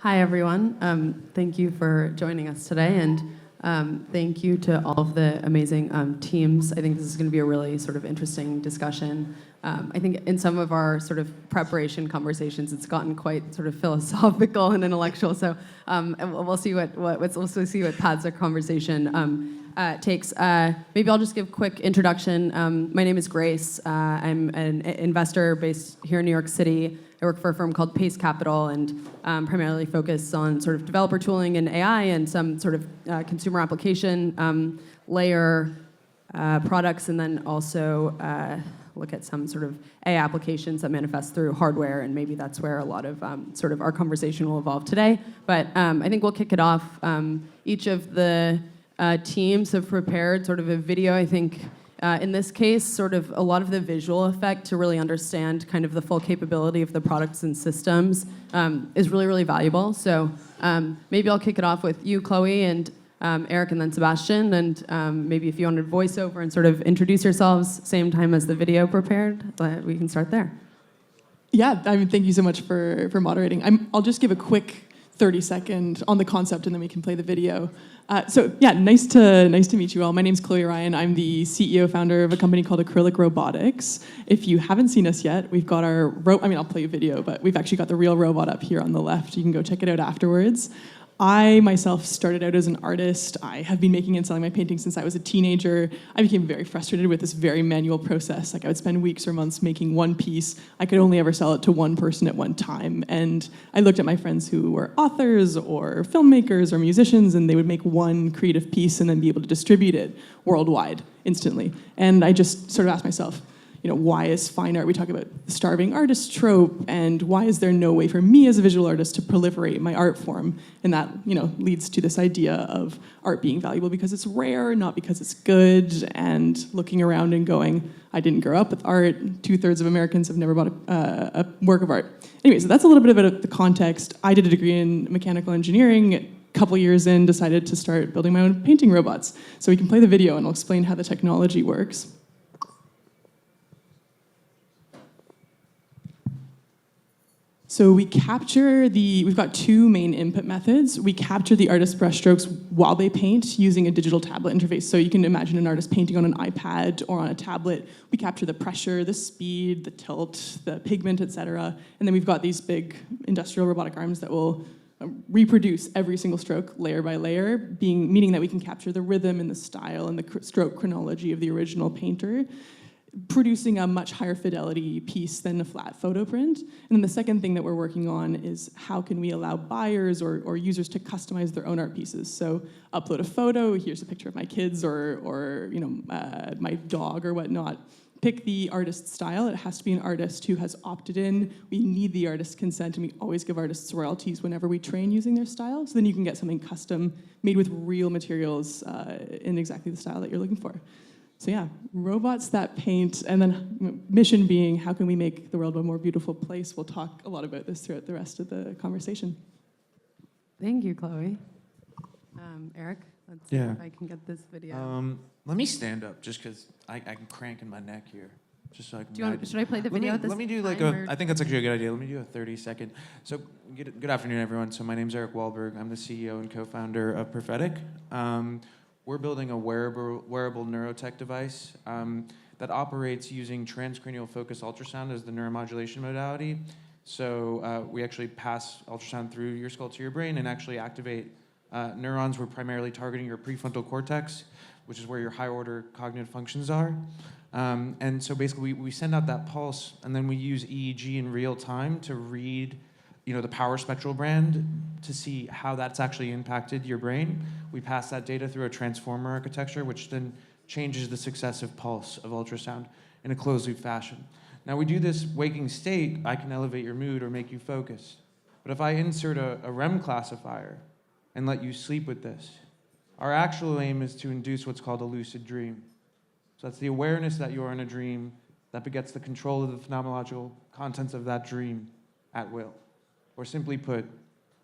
Hi, everyone. Thank you for joining us today, and thank you to all of the amazing teams. I think this is going to be a really sort of interesting discussion. I think in some of our sort of preparation conversations, it's gotten quite sort of philosophical and intellectual. So we'll see what paths our conversation takes. Maybe I'll just give a quick introduction. My name is Grace. I'm an investor based here in New York City. I work for a firm called Pace Capital and primarily focus on sort of developer tooling and AI and some sort of consumer application layer products, and then also look at some sort of AI applications that manifest through hardware, and maybe that's where a lot of sort of our conversation will evolve today. But I think we'll kick it off. Each of the teams have prepared sort of a video, I think, in this case, sort of a lot of the visual effect to really understand kind of the full capability of the products and systems is really, really valuable. So maybe I'll kick it off with you, Chloe, and Eric, and then Sebastian, and maybe if you wanted to voice over and sort of introduce yourselves, same time as the video prepared, we can start there. Yeah, I mean, thank you so much for moderating. I'll just give a quick 30-second on the concept, and then we can play the video. So yeah, nice to meet you all. My name's Chloë Ryan. I'm the CEO founder of a company called Acrylic Robotics. If you haven't seen us yet, we've got our I'll play a video, but we've actually got the real robot up here on the left. You can go check it out afterwards. I myself started out as an artist. I have been making and selling my paintings since I was a teenager. I became very frustrated with this very manual process. Like, I would spend weeks or months making one piece. I could only ever sell it to one person at one time. And I looked at my friends who were authors or filmmakers or musicians, and they would make one creative piece and then be able to distribute it worldwide instantly. And I just sort of asked myself, why is fine art? We talk about the starving artist trope, and why is there no way for me as a visual artist to proliferate my art form? And that, leads to this idea of art being valuable because it's rare, not because it's good, and looking around and going, I didn't grow up with art. 2/3 of Americans have never bought a work of art. Anyway, so that's a little bit of the context. I did a degree in mechanical engineering. A couple years in, decided to start building my own painting robots. So we can play the video, and I'll explain how the technology works. So we've got two main input methods. We capture the artist's brushstrokes while they paint using a digital tablet interface. So you can imagine an artist painting on an iPad or on a tablet. We capture the pressure, the speed, the tilt, the pigment, etc. And then we've got these big industrial robotic arms that will reproduce every single stroke layer by layer, meaning that we can capture the rhythm and the style and the stroke chronology of the original painter, producing a much higher fidelity piece than a flat photo print. And then the second thing that we're working on is how can we allow buyers or users to customize their own art pieces. So upload a photo, here's a picture of my kids or my dog or whatnot. Pick the artist's style. It has to be an artist who has opted in. We need the artist's consent, and we always give artists royalties whenever we train using their style. So then you can get something custom made with real materials in exactly the style that you're looking for. So yeah, robots that paint, and then mission being, how can we make the world a more beautiful place? We'll talk a lot about this throughout the rest of the conversation. Thank you, Chloe. Eric, let's see if I can get this video. Let me stand up, just because I'm cranking my neck here. Just so I can Should I play the video at this time? Let me do I think that's actually a good idea. Let me do a 30-second. So good afternoon, everyone. So my name's Eric Wollberg. I'm the CEO and co-founder of Prophetic. We're building a wearable neurotech device that operates using transcranial focus ultrasound as the neuromodulation modality. So we actually pass ultrasound through your skull to your brain and actually activate neurons. We're primarily targeting your prefrontal cortex, which is where your high-order cognitive functions are. And so basically we send out that pulse, and then we use EEG in real time to read the power spectral band to see how that's actually impacted your brain. We pass that data through a transformer architecture, which then changes the successive pulse of ultrasound in a closed-loop fashion. Now, we do this waking state. I can elevate your mood or make you focus. But if I insert a REM classifier and let you sleep with this, our actual aim is to induce what's called a lucid dream. So that's the awareness that you're in a dream that begets the control of the phenomenological contents of that dream at will. Or simply put,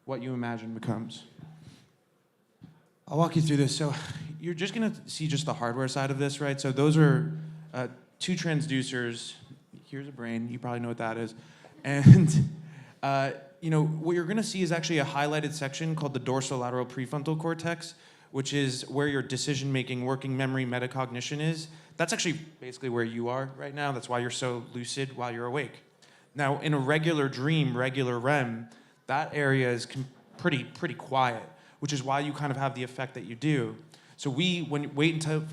what you imagine becomes. I'll walk you through this. So you're just going to see just the hardware side of this, right? So those are two transducers. Here's a brain. You probably know what that is. And what you're going to see is actually a highlighted section called the dorsolateral prefrontal cortex, which is where your decision-making, working memory, metacognition is. That's actually basically where you are right now. That's why you're so lucid while you're awake. Now, in a regular dream, regular REM, that area is pretty quiet, which is why you kind of have the effect that you do. So we wait until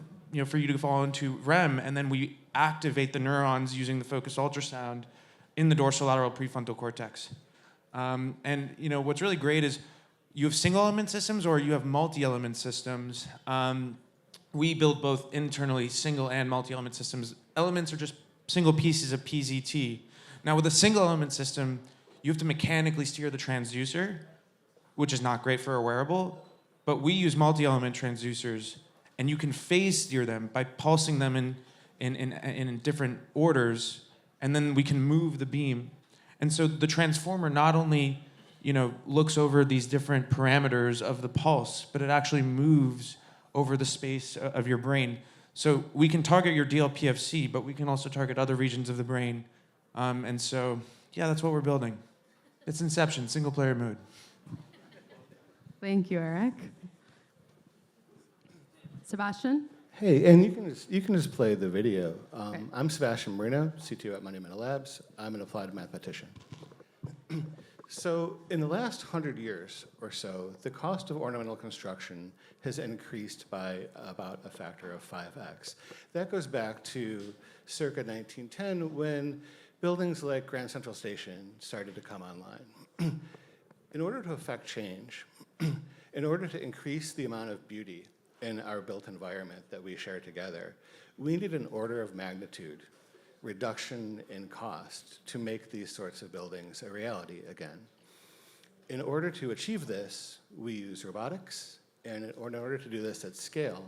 for you to fall into REM, and then we activate the neurons using the focused ultrasound in the dorsolateral prefrontal cortex. And what's really great is you have single element systems or you have multi-element systems. We build both internally single and multi-element systems. Elements are just single pieces of PZT. Now with a single element system, you have to mechanically steer the transducer, which is not great for a wearable, but we use multi-element transducers, and you can phase steer them by pulsing them in different orders, and then we can move the beam. And so the transformer not only looks over these different parameters of the pulse, but it actually moves over the space of your brain. So we can target your DLPFC, but we can also target other regions of the brain. And so, yeah, that's what we're building. It's Inception, single player mode. Thank you, Eric. Sebastian? Hey, and you can just play the video. Okay. I'm Sebastian Marino, CTO at Monumental Labs. I'm an applied mathematician. So in the last 100 years or so, the cost of ornamental construction has increased by about a factor of 5x. That goes back to circa 1910 when buildings like Grand Central Station started to come online. In order to affect change, in order to increase the amount of beauty in our built environment that we share together, we need an order of magnitude reduction in cost to make these sorts of buildings a reality again. In order to achieve this, we use robotics, and in order to do this at scale,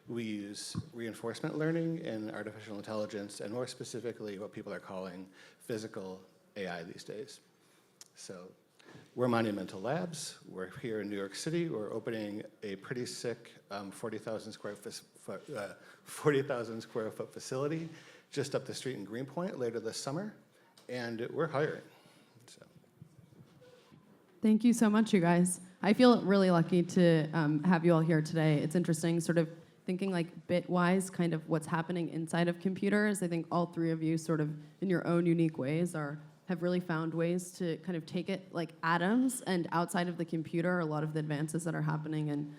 we use reinforcement learning and artificial intelligence, and more specifically, what people are calling physical AI these days. So we're Monumental Labs. We're here in New York City. We're opening a pretty sick 40,000 square foot facility just up the street in Greenpoint later this summer, and we're hiring. So. Thank you so much, you guys. I feel really lucky to have you all here today. It's interesting sort of thinking like bit-wise, kind of what's happening inside of computers. I think all three of you sort of in your own unique ways have really found ways to kind of take it like atoms, and outside of the computer, a lot of the advances that are happening in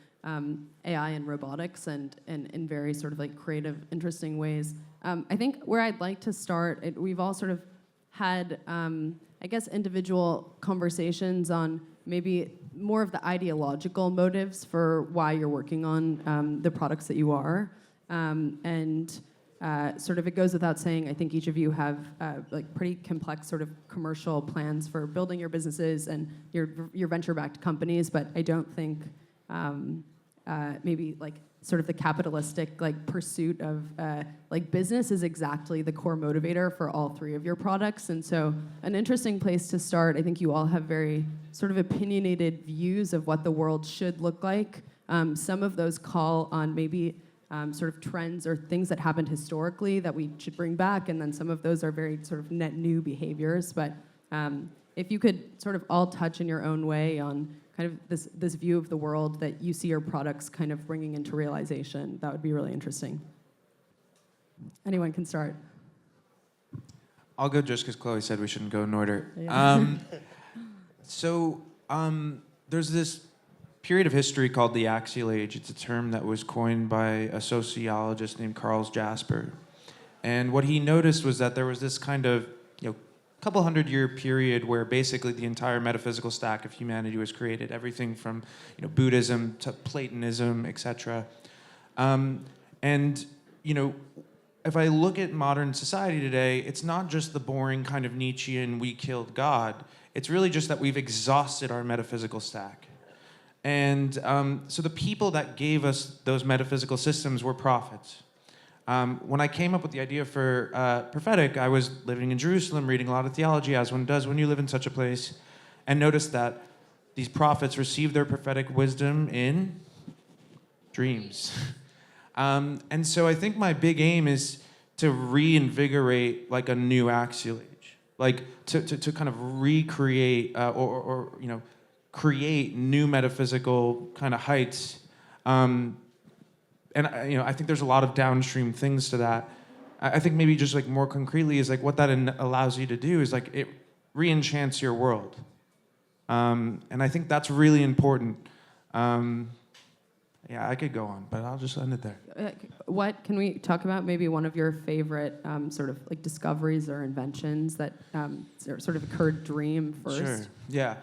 AI and robotics and in very sort of like creative, interesting ways. I think where I'd like to start, we've all sort of had, I guess, individual conversations on maybe more of the ideological motives for why you're working on the products that you are. Sort of it goes without saying, I think each of you have like pretty complex sort of commercial plans for building your businesses and your venture-backed companies, but I don't think maybe like sort of the capitalistic like pursuit of like business is exactly the core motivator for all three of your products. And so an interesting place to start, I think you all have very sort of opinionated views of what the world should look like. Some of those call on maybe sort of trends or things that happened historically that we should bring back, and then some of those are very sort of net new behaviors. But if you could sort of all touch in your own way on kind of this view of the world that you see your products kind of bringing into realization, that would be really interesting. Anyone can start. I'll go just because Chloe said we shouldn't go in order. Yeah. There's this period of history called the Axial Age. It's a term that was coined by a sociologist named Carl Jasper. And what he noticed was that there was this kind of couple 100-year period where basically the entire metaphysical stack of humanity was created, everything from Buddhism to Platonism, etc. If I look at modern society today, it's not just the boring kind of Nietzschean "we killed God." It's really just that we've exhausted our metaphysical stack. And so the people that gave us those metaphysical systems were prophets. When I came up with the idea for Prophetic, I was living in Jerusalem, reading a lot of theology, as one does when you live in such a place, and noticed that these prophets received their prophetic wisdom in dreams. And so I think my big aim is to reinvigorate like a new axial age. like to kind of recreate or create new metaphysical kind of heights. And I think there's a lot of downstream things to that. I think maybe just like more concretely is like what that allows you to do is like it re-enchants your world. And I think that's really important. Yeah, I could go on, but I'll just end it there. What can we talk about? Maybe one of your favorite sort of like discoveries or inventions that sort of occurred dream first. Sure. Yeah.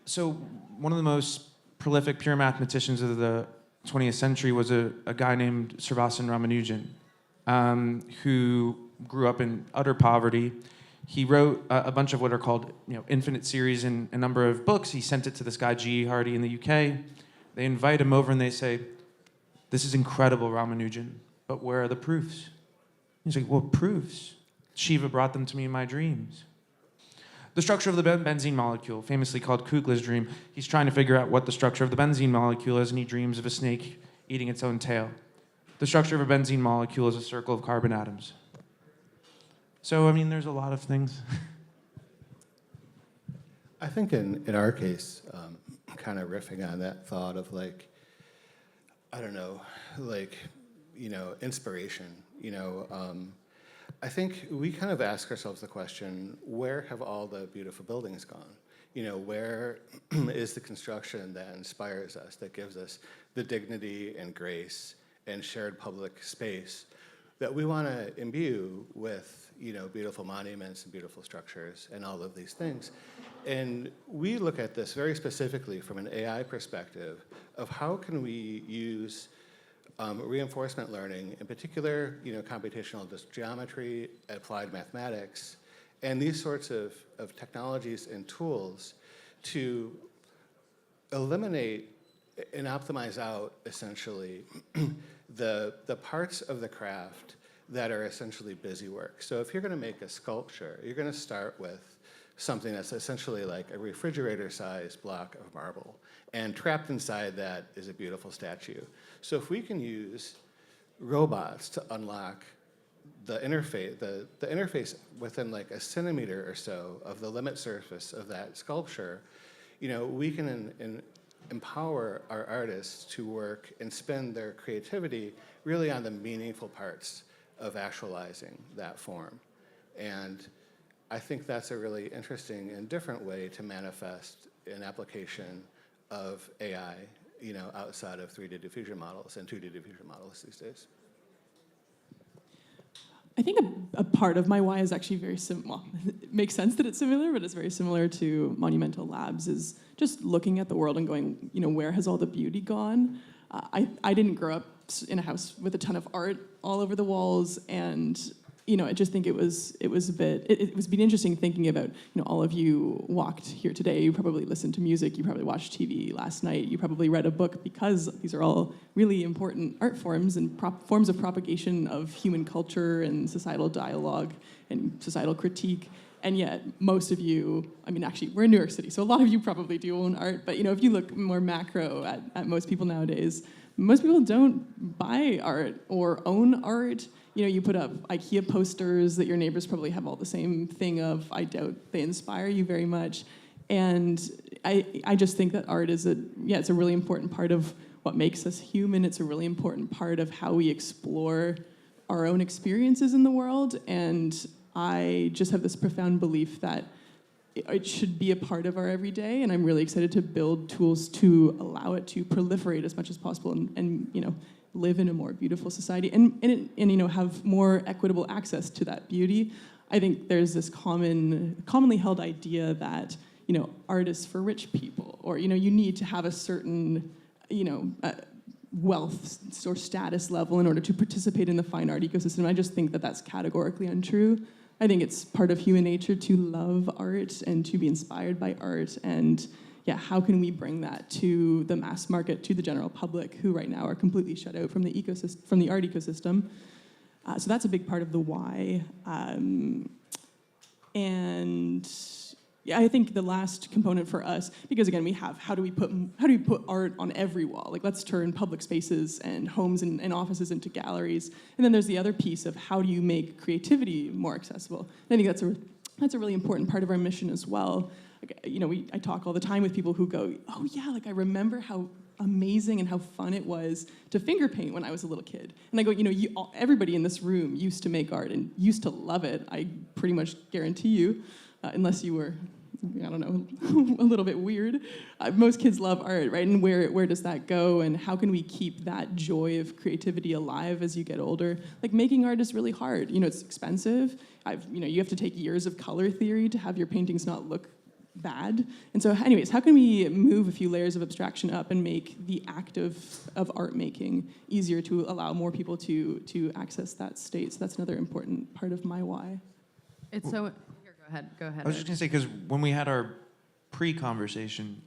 So one of the most prolific pure mathematicians of the 20th century was a guy named Sebastian Marino, who grew up in utter poverty. He wrote a bunch of what are called infinite series in a number of books. He sent it to this guy, G.E. Hardy, in the UK. They invite him over and they say, "This is incredible, Ramanujan, but where are the proofs?" He's like, "Well, proofs. Shiva brought them to me in my dreams." The structure of the benzene molecule, famously called Kugler's dream, he's trying to figure out what the structure of the benzene molecule is, and he dreams of a snake eating its own tail. The structure of a benzene molecule is a circle of carbon atoms. So, I mean, there's a lot of things. I think in our case, kind of riffing on that thought of like, I don't know, like, inspiration, I think we kind of ask ourselves the question, where have all the beautiful buildings gone? Where is the construction that inspires us, that gives us the dignity and grace and shared public space that we want to imbue with, beautiful monuments and beautiful structures and all of these things. And we look at this very specifically from an AI perspective of how can we use reinforcement learning, in particular, computational geometry, applied mathematics, and these sorts of technologies and tools to eliminate and optimize out, essentially, the parts of the craft that are essentially busy work. So if you're going to make a sculpture, you're going to start with something that's essentially like a refrigerator-sized block of marble. And trapped inside that is a beautiful statue. So if we can use robots to unlock the interface within like a centimeter or so of the limit surface of that sculpture, we can empower our artists to work and spend their creativity really on the meaningful parts of actualizing that form. And I think that's a really interesting and different way to manifest an application of AI, outside of 3D diffusion models and 2D diffusion models these days. I think a part of my why is actually very similar. It makes sense that it's similar, but it's very similar to Monumental Labs, is just looking at the world and going, where has all the beauty gone? I didn't grow up in a house with a ton of art all over the walls, and I just think it was been interesting thinking about, all of you walked here today, you probably listened to music, you probably watched TV last night, you probably read a book, because these are all really important art forms and forms of propagation of human culture and societal dialogue and societal critique. And yet, most of you, actually, we're in New York City, so a lot of you probably do own art, but if you look more macro at most people nowadays, most people don't buy art or own art. You put up IKEA posters that your neighbors probably have all the same thing of. I doubt they inspire you very much. And I just think that art is it's a really important part of what makes us human. It's a really important part of how we explore our own experiences in the world. And I just have this profound belief that it should be a part of our everyday, and I'm really excited to build tools to allow it to proliferate as much as possible and live in a more beautiful society and have more equitable access to that beauty. I think there's this commonly held idea that art is for rich people, or you need to have a certain wealth or status level in order to participate in the fine art ecosystem. I just think that that's categorically untrue. I think it's part of human nature to love art and to be inspired by art. And how can we bring that to the mass market, to the general public, who right now are completely shut out from the ecosystem, from the art ecosystem? So that's a big part of the why. And I think the last component for us, because again, we have how do we put art on every wall? Like, let's turn public spaces and homes and offices into galleries. And then there's the other piece of how do you make creativity more accessible? And I think that's that's a really important part of our mission as well. Like, I talk all the time with people who go, oh yeah, like I remember how amazing and how fun it was to finger paint when I was a little kid. And I go, everybody in this room used to make art and used to love it. I pretty much guarantee you, unless you were, I don't know, a little bit weird. Most kids love art, right? And where does that go? And how can we keep that joy of creativity alive as you get older? Like making art is really hard. It's expensive. You have to take years of color theory to have your paintings not look bad. And so anyways, how can we move a few layers of abstraction up and make the act of art making easier to allow more people to access that state? So that's another important part of my why. It's so... Here, go ahead. I was just going to say, because when we had our pre-conversation,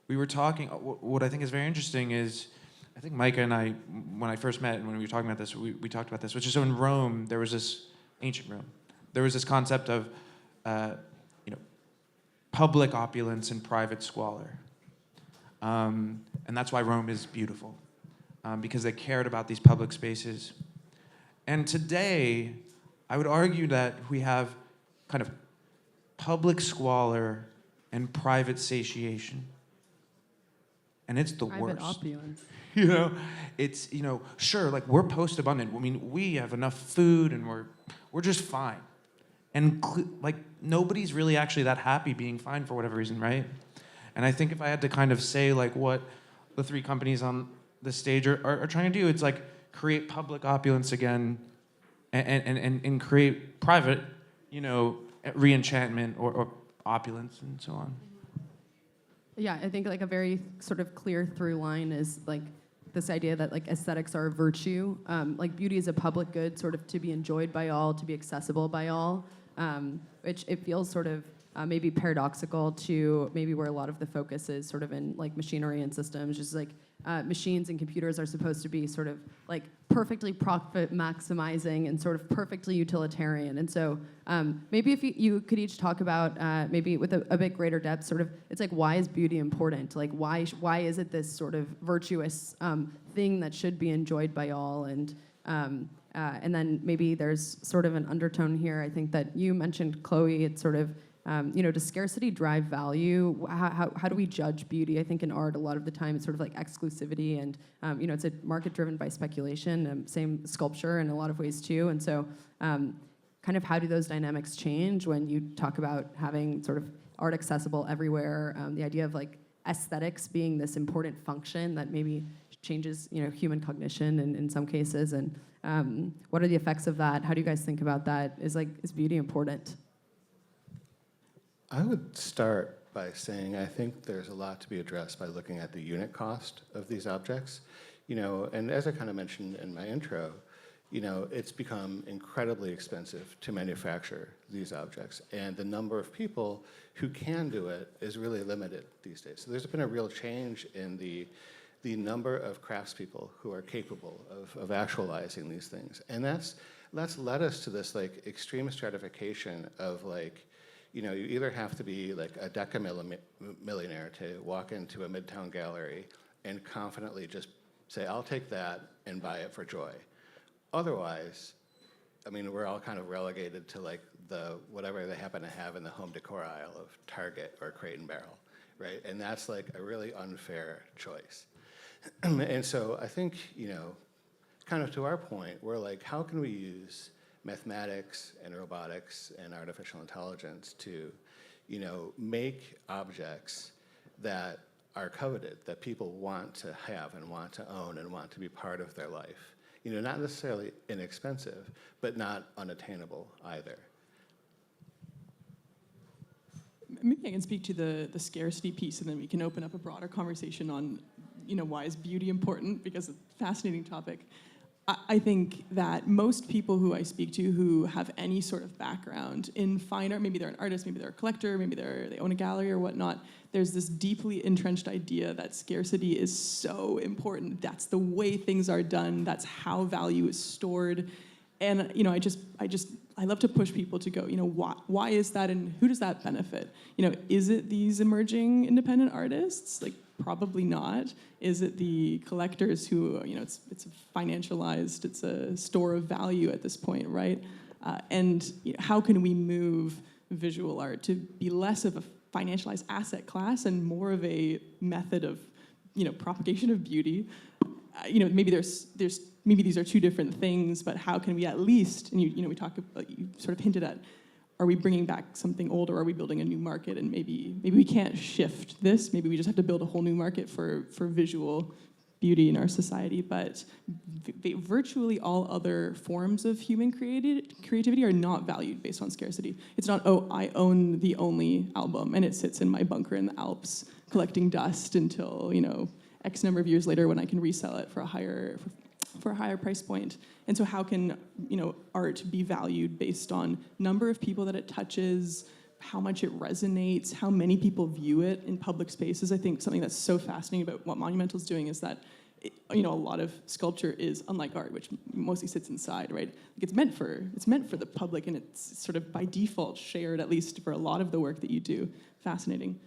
we were talking, what I think is very interesting is, I think Micah and I, when I first met and when we were talking about this, we talked about this, which is, so in Rome, there was this, ancient Rome, there was this concept of, public opulence and private squalor. And that's why Rome is beautiful, because they cared about these public spaces. And today, I would argue that we have kind of public squalor and private satiation. And it's the Private worst. opulence. It's, sure, like we're post-abundant. I mean, we have enough food and we're just fine. And nobody's really actually that happy being fine for whatever reason, right? And I think if I had to kind of say like what the three companies on the stage are trying to do, it's like create public opulence again and create private, re-enchantment or opulence and so on. Yeah, I think like a very sort of clear through line is like this idea that like aesthetics are a virtue. Like beauty is a public good, sort of to be enjoyed by all, to be accessible by all. Which it feels sort of maybe paradoxical to maybe where a lot of the focus is sort of in like machinery and systems, just like machines and computers are supposed to be sort of like perfectly profit maximizing and sort of perfectly utilitarian. And so maybe if you could each talk about maybe with a bit greater depth, sort of, it's like, why is beauty important? Like why is it this sort of virtuous thing that should be enjoyed by all? And then maybe there's sort of an undertone here. I think that you mentioned, Chloe, it's sort of, does scarcity drive value? How do we judge beauty? I think in art, a lot of the time, it's sort of like exclusivity and, it's a market driven by speculation, same sculpture in a lot of ways too. And so kind of how do those dynamics change when you talk about having sort of art accessible everywhere, the idea of like aesthetics being this important function that maybe changes, human cognition in some cases, and what are the effects of that? How do you guys think about that? Is beauty important? I would start by saying I think there's a lot to be addressed by looking at the unit cost of these objects. And as I kind of mentioned in my intro, it's become incredibly expensive to manufacture these objects, and the number of people who can do it is really limited these days. So there's been a real change in the number of craftspeople who are capable of actualizing these things. And that's led us to this like extreme stratification of like, you either have to be like a decamillionaire to walk into a Midtown gallery and confidently just say, I'll take that and buy it for joy. Otherwise, I mean, we're all kind of relegated to like whatever they happen to have in the home decor aisle of Target or Crate and Barrel, right? And that's like a really unfair choice. And so I think, kind of to our point, we're like, how can we use mathematics and robotics and artificial intelligence to, make objects that are coveted, that people want to have and want to own and want to be part of their life. Not necessarily inexpensive, but not unattainable either. Maybe I can speak to the scarcity piece, and then we can open up a broader conversation on, why is beauty important? Because it's a fascinating topic. I think that most people who I speak to who have any sort of background in fine art, maybe they're an artist, maybe they're a collector, maybe they own a gallery or whatnot, there's this deeply entrenched idea that scarcity is so important. That's the way things are done. That's how value is stored. And I love to push people to go, why is that, and who does that benefit? Is it these emerging independent artists? Like, probably not. Is it the collectors who, it's financialized, it's a store of value at this point, right? And how can we move visual art to be less of a financialized asset class and more of a method of propagation of beauty? Maybe maybe these are two different things, but how can we at least, and we talk about, you sort of hinted at, are we bringing back something old, or are we building a new market? And maybe we can't shift this. Maybe we just have to build a whole new market for visual beauty in our society. But virtually all other forms of human creativity are not valued based on scarcity. It's not, oh, I own the only album and it sits in my bunker in the Alps collecting dust until X number of years later when I can resell it for a higher price point. And so how can art be valued based on number of people that it touches, how much it resonates, how many people view it in public spaces? I think something that's so fascinating about what Monumental's doing is that a lot of sculpture is unlike art, which mostly sits inside, right? Like it's meant for the public, and it's sort of by default shared, at least for a lot of the work that you do. Fascinating.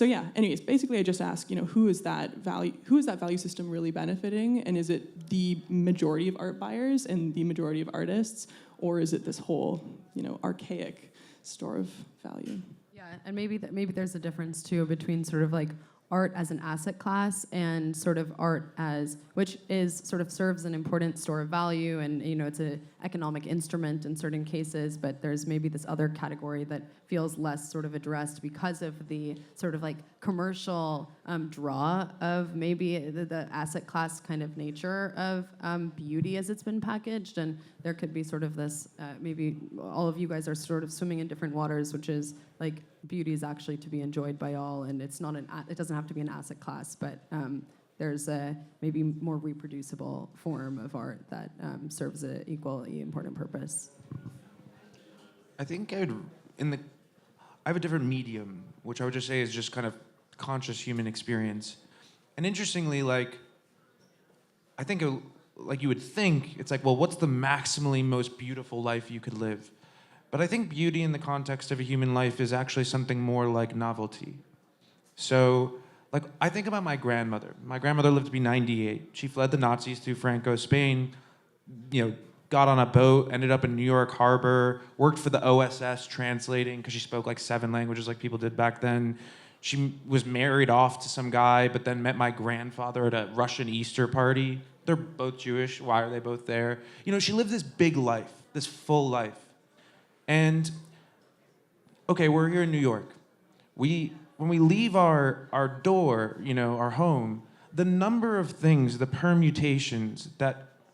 Anyways, basically I just ask, who is that value system really benefiting? And is it the majority of art buyers and the majority of artists, or is it this whole, archaic store of value? Yeah, and maybe there's a difference too between sort of like art as an asset class and sort of art which is sort of serves an important store of value, and it's an economic instrument in certain cases, but there's maybe this other category that feels less sort of addressed because of the sort of like commercial draw of maybe the asset class kind of nature of beauty as it's been packaged. And there could be sort of this, maybe all of you guys are sort of swimming in different waters, which is like beauty is actually to be enjoyed by all, and it doesn't have to be an asset class, but there's a maybe more reproducible form of art that serves an equally important purpose. I think I have a different medium, which I would just say is just kind of conscious human experience. And interestingly, I think you would think, it's like, well, what's the maximally most beautiful life you could live? But I think beauty in the context of a human life is actually something more like novelty. So, I think about my grandmother. My grandmother lived to be 98. She fled the Nazis through Franco Spain, got on a boat, ended up in New York Harbor, worked for the OSS translating because she spoke 7 languages like people did back then. She was married off to some guy, but then met my grandfather at a Russian Easter party. They're both Jewish. Why are they both there? She lived this big life, this full life. And, okay, we're here in New York. When we leave our door, our home, the number of things, the permutations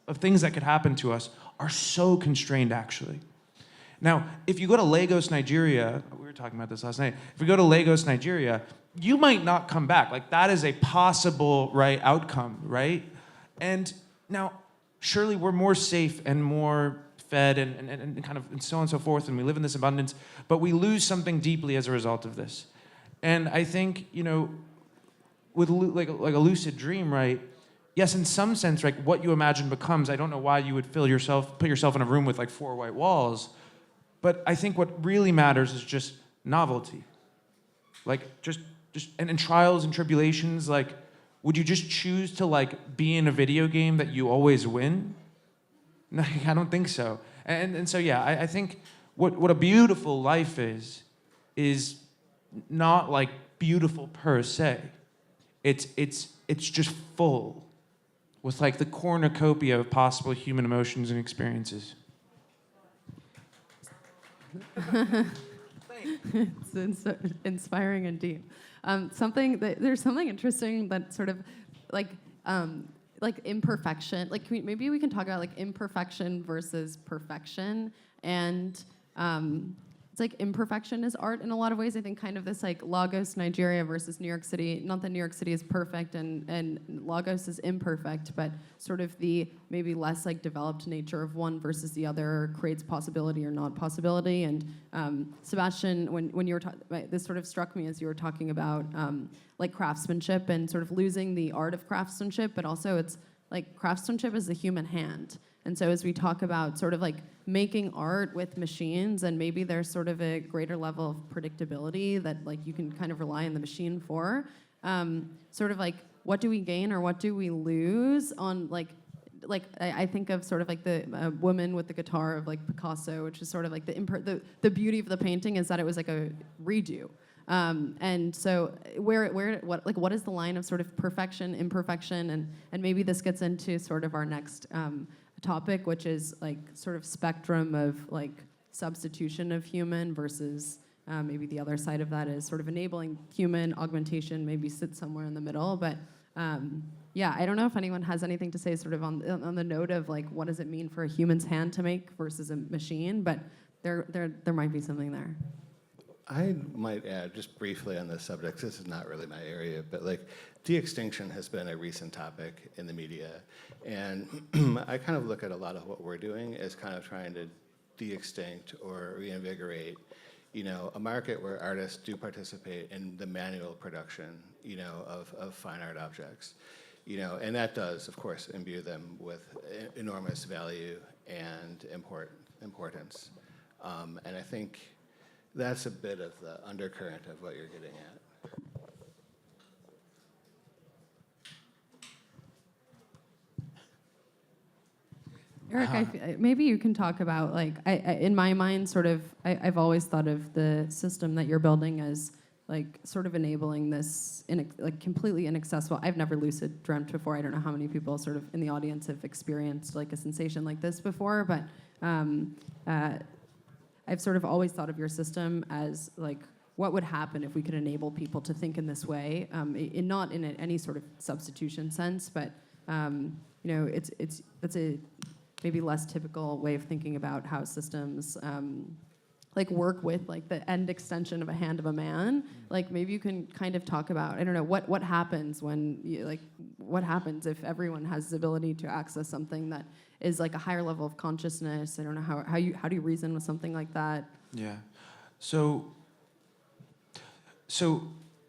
of things that could happen to us are so constrained, actually. Now, if you go to Lagos, Nigeria, we were talking about this last night, if you go to Lagos, Nigeria, you might not come back. That is a possible, outcome, right? And now, surely we're more safe and more fed and kind of and so on and so forth, and we live in this abundance, but we lose something deeply as a result of this. And I think, with like a lucid dream, right? Yes, in some sense, what you imagine becomes. I don't know why you would put yourself in a room with 4 white walls, but I think what really matters is just novelty. Just and trials and tribulations. Would you just choose to be in a video game that you always win? No, I don't think so. And so yeah, I think what a beautiful life is not beautiful per se. It's just full with the cornucopia of possible human emotions and experiences. It's inspiring and deep. There's something interesting that sort of imperfection. Maybe we can talk about imperfection versus perfection, and it's imperfection is art in a lot of ways. I think kind of this Lagos, Nigeria versus New York City. Not that New York City is perfect and Lagos is imperfect, but sort of the maybe less developed nature of one versus the other creates possibility or not possibility. And Sebastian, when you were this sort of struck me as you were talking about craftsmanship and sort of losing the art of craftsmanship, but also it's craftsmanship is the human hand. And so as we talk about sort of making art with machines, and maybe there's sort of a greater level of predictability that you can kind of rely on the machine for, sort of what do we gain or what do we lose on like I think of sort of like the woman with the guitar of like Picasso, which is sort of like the beauty of the painting is that it was like a redo. And so what is the line of sort of perfection, imperfection, and maybe this gets into sort of our next topic, which is like sort of spectrum of like substitution of human versus maybe the other side of that is sort of enabling human augmentation, maybe sits somewhere in the middle. But yeah, I don't know if anyone has anything to say sort of on the note of like what does it mean for a human's hand to make versus a machine, but there might be something there. I might add just briefly on this subject, this is not really my area, but like de-extinction has been a recent topic in the media. And I kind of look at a lot of what we're doing as kind of trying to de-extinct or reinvigorate, you know, a market where artists do participate in the manual production, you know, of fine art objects. You know, and that does, of course, imbue them with enormous value and importance. And I think that's a bit of the undercurrent of what you're getting at. Eric, maybe you can talk about, like, in my mind, sort of, I've always thought of the system that you're building as, like, sort of enabling this, like, completely inaccessible. I've never lucid dreamt before. I don't know how many people sort of in the audience have experienced, like, a sensation like this before, but I've sort of always thought of your system as, like, what would happen if we could enable people to think in this way, not in any sort of substitution sense, but, you know, it's a maybe less typical way of thinking about how systems like work with like the end extension of a hand of a man. Like maybe you can kind of talk about, I don't know, what happens when you, like, what happens if everyone has the ability to access something that is like a higher level of consciousness? I don't know how do you reason with something like that? Yeah. So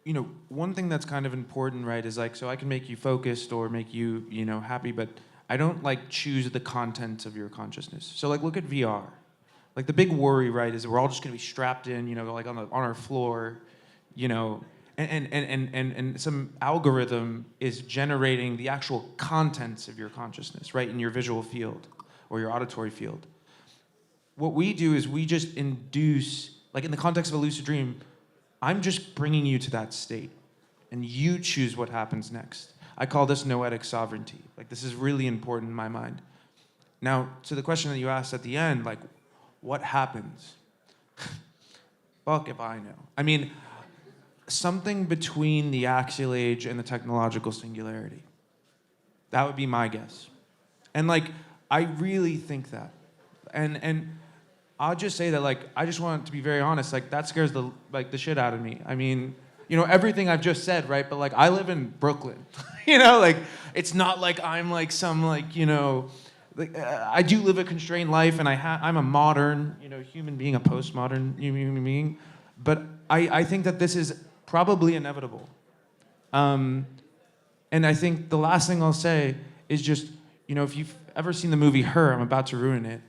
you know, one thing that's kind of important, right, is like, so I can make you focused or make you, you know, happy, but I don't like choose the content of your consciousness. So like look at VR. Like the big worry, right, is that we're all just gonna be strapped in, you know, like on our floor, you know, and some algorithm is generating the actual contents of your consciousness, right, in your visual field or your auditory field. What we do is we just induce, like in the context of a lucid dream, I'm just bringing you to that state, and you choose what happens next. I call this noetic sovereignty. Like, this is really important in my mind. Now, to the question that you asked at the end, like, what happens? Fuck if I know. I mean, something between the axial age and the technological singularity. That would be my guess. And, like, I really think that. And I'll just say that, like, I just want to be very honest, like, that scares the shit out of me. I mean, you know, everything I've just said, right? But, like, I live in Brooklyn. You know, like, it's not like I'm, like, some, like, you know, like, I do live a constrained life, and I'm a modern, you know, human being, a postmodern human being. But I think that this is probably inevitable. And I think the last thing I'll say is just, you know, if you've ever seen the movie Her, I'm about to ruin it.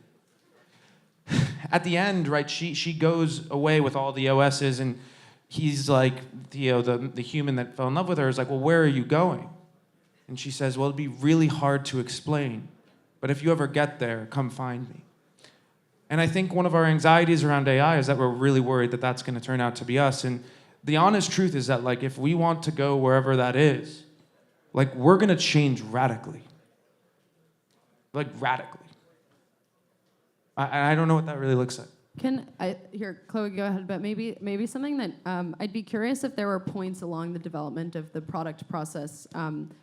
At the end, right, she goes away with all the OSs, and he's like, you know, the human that fell in love with her is like, well, where are you going? And she says, well, it'd be really hard to explain, but if you ever get there, come find me. And I think one of our anxieties around AI is that we're really worried that that's going to turn out to be us. And the honest truth is that, like, if we want to go wherever that is, like, we're going to change radically. Like, radically. I don't know what that really looks like. Here, Chloe, go ahead. But maybe something that I'd be curious if there were points along the development of the product process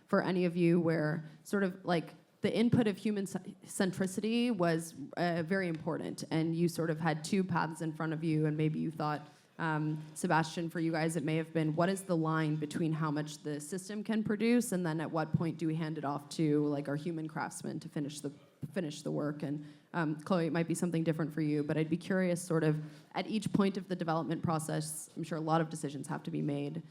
for any of you where sort of like the input of human centricity was very important, and you sort of had two paths in front of you, and maybe you thought, Sebastian, for you guys, it may have been, what is the line between how much the system can produce, and then at what point do we hand it off to like our human craftsmen to finish the work? And Chloe, it might be something different for you, but I'd be curious sort of at each point of the development process, I'm sure a lot of decisions have to be made.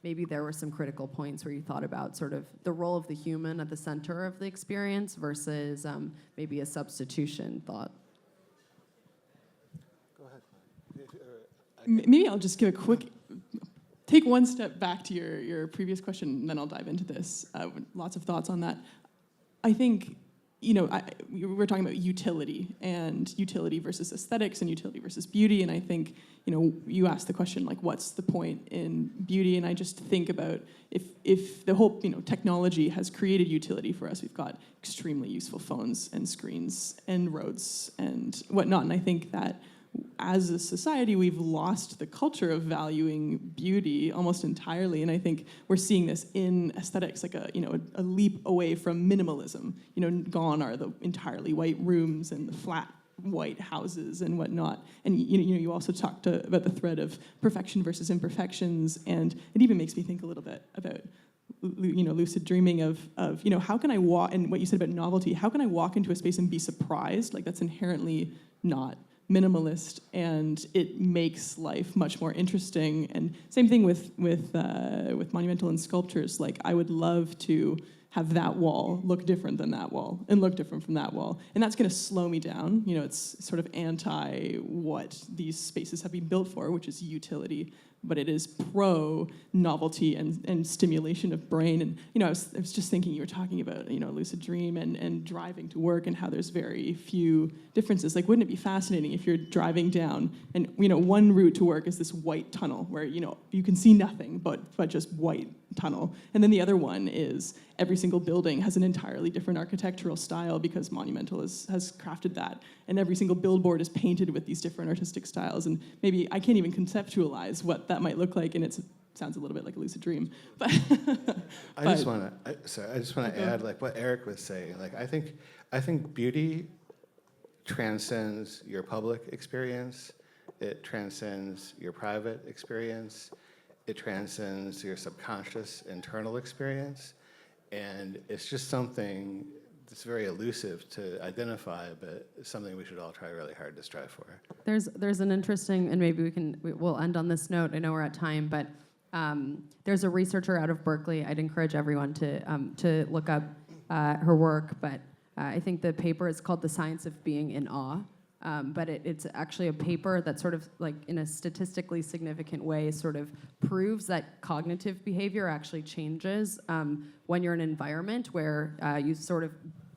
Maybe there were some critical points where you thought about sort of the role of the human at the center of the experience versus maybe a substitution thought. Go ahead. Maybe I'll just give a quick, take one step back to your previous question, and then I'll dive into this. Lots of thoughts on that. I think, we're talking about utility versus aesthetics and utility versus beauty. And I think, you asked the question, like, what's the point in beauty? And I just think about if the whole, technology has created utility for us. We've got extremely useful phones and screens and roads and whatnot. And I think that as a society, we've lost the culture of valuing beauty almost entirely, and I think we're seeing this in aesthetics, like a leap away from minimalism. Gone are the entirely white rooms and the flat white houses and whatnot. And you also talked about the thread of perfection versus imperfections, and it even makes me think a little bit about lucid dreaming of how can I walk, and what you said about novelty. How can I walk into a space and be surprised? Like, that's inherently not minimalist, and it makes life much more interesting. And same thing with monumental and sculptures. Like, I would love to have that wall look different than that wall and look different from that wall, and that's going to slow me down. It's sort of anti what these spaces have been built for, which is utility, but it is pro novelty and stimulation of brain. And I was just thinking, you were talking about lucid dream and driving to work and how there's very few differences. Like, wouldn't it be fascinating if you're driving down and one route to work is this white tunnel where you can see nothing but just white tunnel, and then the other one is every single building has an entirely different architectural style because Monumental has crafted that, and every single billboard is painted with these different artistic styles, and maybe I can't even conceptualize what that might look like, and it sounds a little bit like a lucid dream. But I just want to add, like what Eric was saying. Like, I think beauty transcends your public experience. It transcends your private experience. It transcends your subconscious internal experience. And it's just something that's very elusive to identify, but something we should all try really hard to strive for. There's an interesting, and maybe we'll end on this note. I know we're at time, but there's a researcher out of Berkeley. I'd encourage everyone to look up her work, but I think the paper is called "The Science of Being in Awe." But it's actually a paper that sort of, like, in a statistically significant way, sort of proves that cognitive behavior actually changes when you're in an environment where you sort of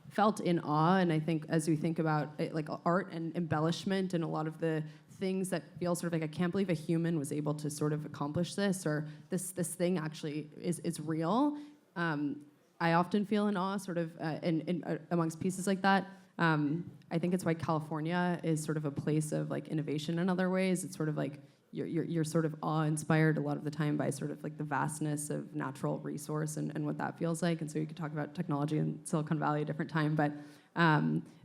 felt in awe. And I think as we think about it, like art and embellishment and a lot of the things that feel sort of like, I can't believe a human was able to sort of accomplish this, or this thing actually is real. I often feel in awe sort of amongst pieces like that. I think it's why California is sort of a place of, like, innovation in other ways. It's sort of like you're sort of awe-inspired a lot of the time by sort of like the vastness of natural resource and what that feels like. And so you could talk about technology in Silicon Valley a different time, but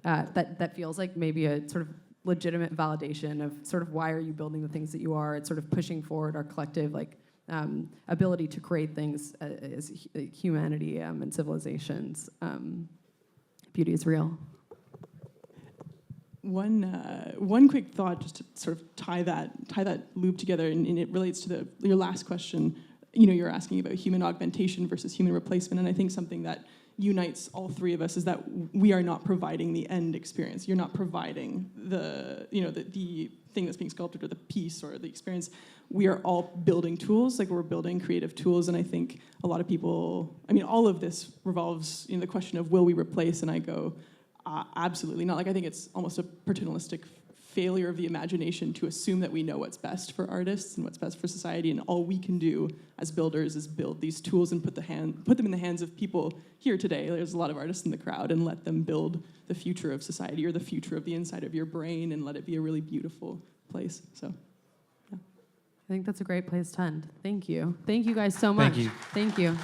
that feels like maybe a sort of legitimate validation of sort of why are you building the things that you are. It's sort of pushing forward our collective ability to create things as humanity and civilizations. Beauty is real. One quick thought, just to sort of tie that loop together, and it relates to your last question. You're asking about human augmentation versus human replacement, and I think something that unites all three of us is that we are not providing the end experience. You're not providing the thing that's being sculpted or the piece or the experience. We are all building tools, like we're building creative tools, and I think a lot of people, all of this revolves in the question of will we replace, and I go, absolutely not. Like, I think it's almost a paternalistic failure of the imagination to assume that we know what's best for artists and what's best for society, and all we can do as builders is build these tools and put them in the hands of people here today. There's a lot of artists in the crowd, and let them build the future of society or the future of the inside of your brain, and let it be a really beautiful place. So, yeah. I think that's a great place to end. Thank you. Thank you guys so much. Thank you. Thank you.